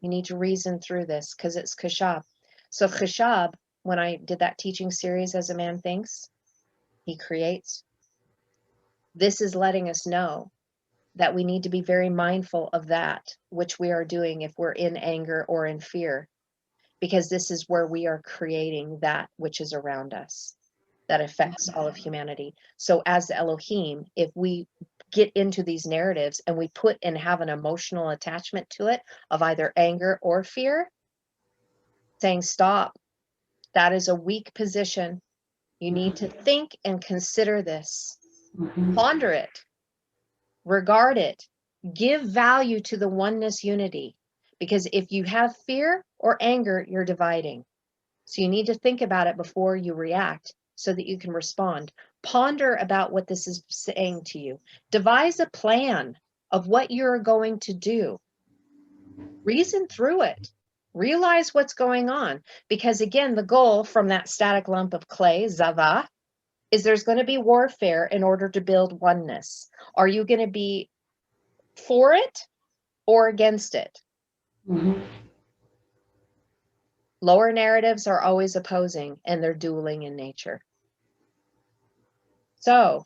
You need to reason through this because it's Khashab. So Khashab, when I did that teaching series, As a Man Thinks, he creates. This is letting us know that we need to be very mindful of that, which we are doing if we're in anger or in fear, because this is where we are creating that which is around us that affects all of humanity. So as Elohim, if we get into these narratives and we put and have an emotional attachment to it of either anger or fear, saying, stop, that is a weak position. You need to think and consider this, ponder it, regard it, give value to the oneness unity. Because if you have fear or anger, you're dividing. So you need to think about it before you react so that you can respond. Ponder about what this is saying to you. Devise a plan of what you're going to do. Reason through it. Realize what's going on. Because again, the goal from that static lump of clay, zava, is there's going to be warfare in order to build oneness. Are you going to be for it or against it? Lower narratives are always opposing, and they're dueling in nature. So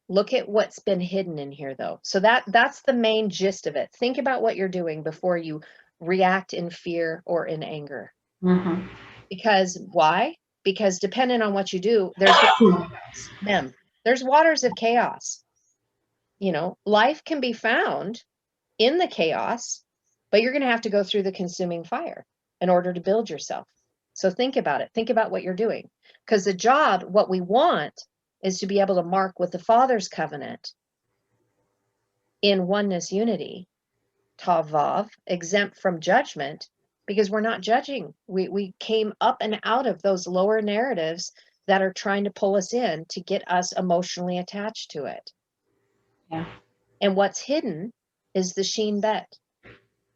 look at what's been hidden in here, though. So that's the main gist of it. Think about what you're doing before you react in fear or in anger. Because why? Because depending on what you do, there's waters of chaos. You know, life can be found in the chaos, but you're going to have to go through the consuming fire in order to build yourself. So think about it. Think about what you're doing. Because the job, what we want, is to be able to mark with the Father's covenant in oneness unity, Tavav, exempt from judgment, because we're not judging. We came up and out of those lower narratives that are trying to pull us in to get us emotionally attached to it. Yeah. And what's hidden is the Shin Bet,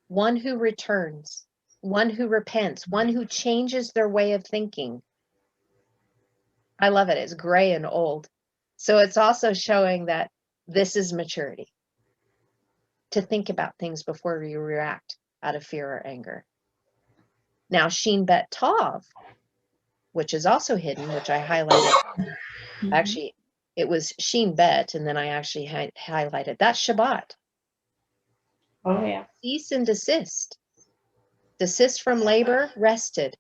one who returns, one who repents, one who changes their way of thinking. I love it. It's gray and old. So it's also showing that this is maturity, to think about things before you react out of fear or anger. Now, Shin Bet Tov, which is also hidden, which I highlighted. Actually, it was Shin Bet, and then I actually highlighted. That's Shabbat. Oh, yeah. Cease and desist. Desist from labor, rested.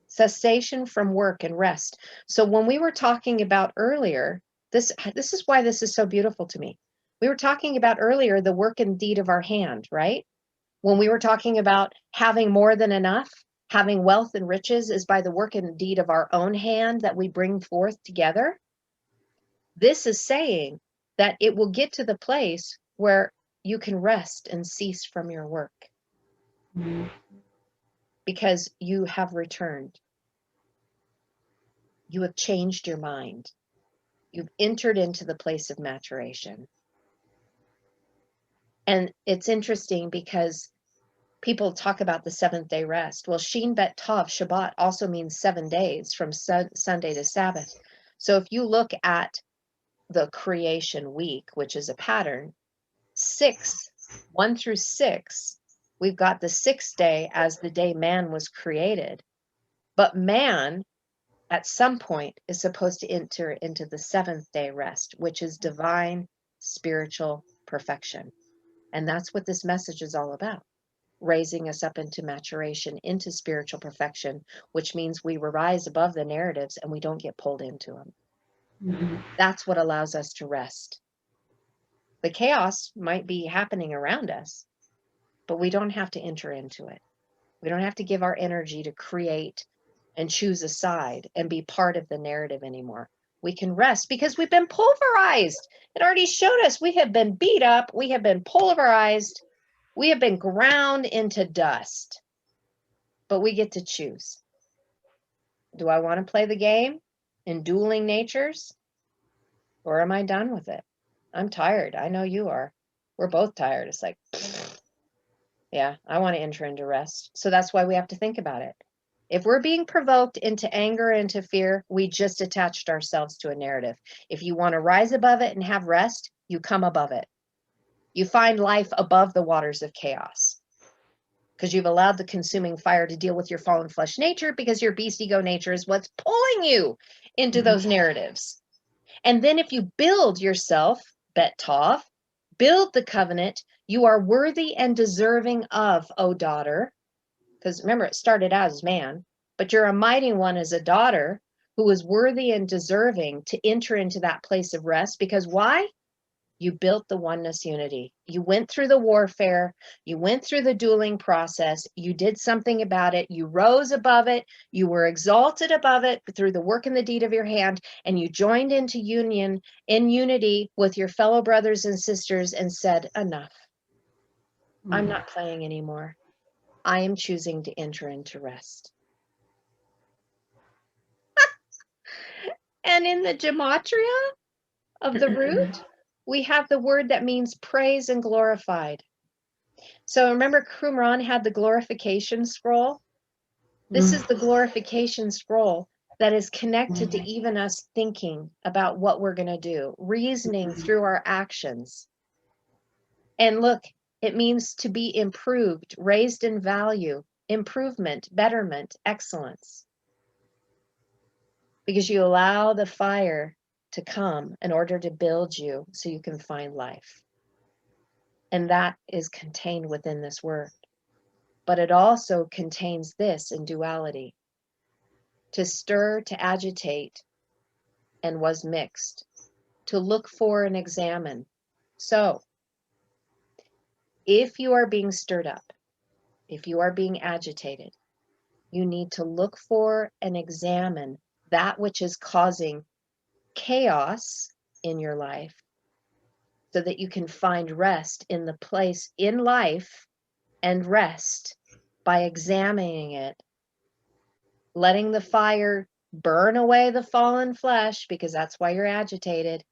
Cessation from work and rest. So when we were talking about earlier, this is why this is so beautiful to me. We were talking about earlier the work and deed of our hand, right? When we were talking about having more than enough, having wealth and riches is by the work and deed of our own hand that we bring forth together. This is saying that it will get to the place where you can rest and cease from your work because you have returned. You have changed your mind. You've entered into the place of maturation. And it's interesting because people talk about the seventh day rest. Well, Shin Bet Tov, Shabbat, also means 7 days from Sunday to Sabbath. So if you look at the creation week, which is a pattern, 1 through 6, we've got the 6th day as the day man was created. But man, at some point, is supposed to enter into the 7th day rest, which is divine spiritual perfection. And that's what this message is all about. Raising us up into maturation, into spiritual perfection, which means we rise above the narratives and we don't get pulled into them. That's what allows us to rest. The chaos might be happening around us, but we don't have to enter into it. We don't have to give our energy to create and choose a side and be part of the narrative anymore. We can rest because we've been pulverized. It already showed us we have been beat up. We have been pulverized. We have been ground into dust, but we get to choose. Do I want to play the game in dueling natures, or am I done with it? I'm tired. I know you are. We're both tired. It's like, yeah, I want to enter into rest. So that's why we have to think about it. If we're being provoked into anger, into fear, we just attached ourselves to a narrative. If you want to rise above it and have rest, you come above it. You find life above the waters of chaos because you've allowed the consuming fire to deal with your fallen flesh nature, because your beast ego nature is what's pulling you into those narratives. And then if you build yourself, bet tov, build the covenant you are worthy and deserving of, O daughter. Because remember, it started out as man, but you're a mighty one as a daughter who is worthy and deserving to enter into that place of rest. Because why? You built the oneness unity. You went through the warfare. You went through the dueling process. You did something about it. You rose above it. You were exalted above it through the work and the deed of your hand. And you joined into union, in unity with your fellow brothers and sisters, and said, enough. I'm not playing anymore. I am choosing to enter into rest. And in the gematria of the root, we have the word that means praise and glorified. So remember, Qumran had the glorification scroll. This is the glorification scroll that is connected to even us thinking about what we're going to do, reasoning through our actions. And look, it means to be improved, raised in value, improvement, betterment, excellence. Because you allow the fire to come in order to build you so you can find life. And that is contained within this word. But it also contains this in duality: to stir, to agitate, and was mixed, to look for and examine. So, if you are being stirred up, if you are being agitated, you need to look for and examine that which is causing chaos in your life, so that you can find rest in the place in life, and rest by examining it, letting the fire burn away the fallen flesh, because that's why you're agitated,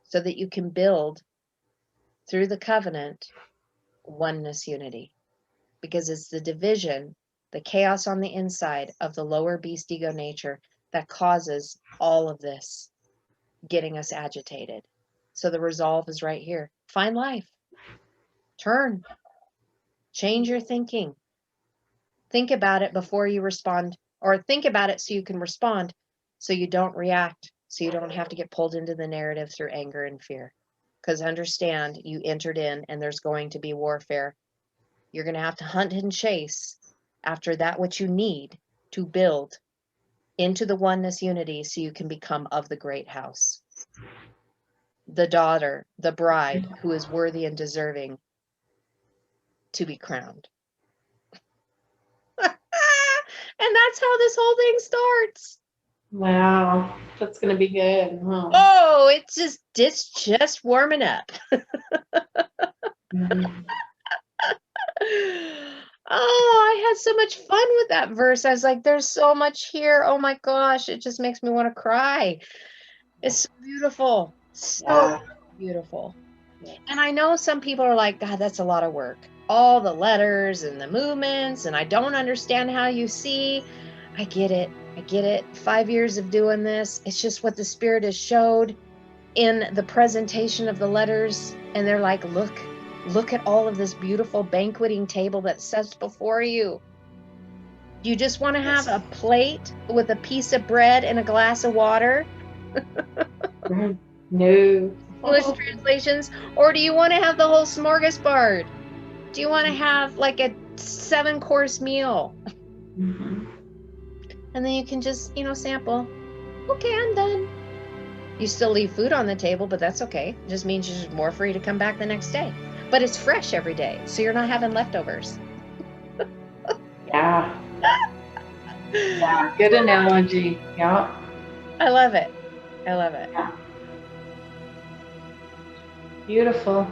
so that you can build through the covenant oneness unity, because it's the division, the chaos on the inside of the lower beast ego nature that causes all of this, getting us agitated. So the resolve is right here. Find life. Turn. Change your thinking. Think about it before you respond, or think about it so you can respond, so you don't react, so you don't have to get pulled into the narrative through anger and fear. Because understand, you entered in and there's going to be warfare. You're going to have to hunt and chase after that which you need to build into the oneness unity so you can become of the great house. The daughter, the bride who is worthy and deserving to be crowned. And that's how this whole thing starts. Wow, that's going to be good. Huh? Oh, it's just warming up. Oh, I had so much fun with that verse. I was like, there's so much here. Oh my gosh, it just makes me want to cry. It's so beautiful. So beautiful. And I know some people are like, God, that's a lot of work. All the letters and the movements, and I don't understand how you see. I get it. I get it. 5 years of doing this. It's just what the Spirit has showed in the presentation of the letters. And they're like, look at all of this beautiful banqueting table that sets before you. Do you just want to have a plate with a piece of bread and a glass of water? No. English translations, or do you want to have the whole smorgasbord? Do you want to have like a 7-course meal? And then you can just, sample. Okay, I'm done. You still leave food on the table, but that's okay. It just means you're just more free to come back the next day. But it's fresh every day, so you're not having leftovers. Yeah. Yeah, good analogy. Yeah. I love it. I love it. Yeah. Beautiful.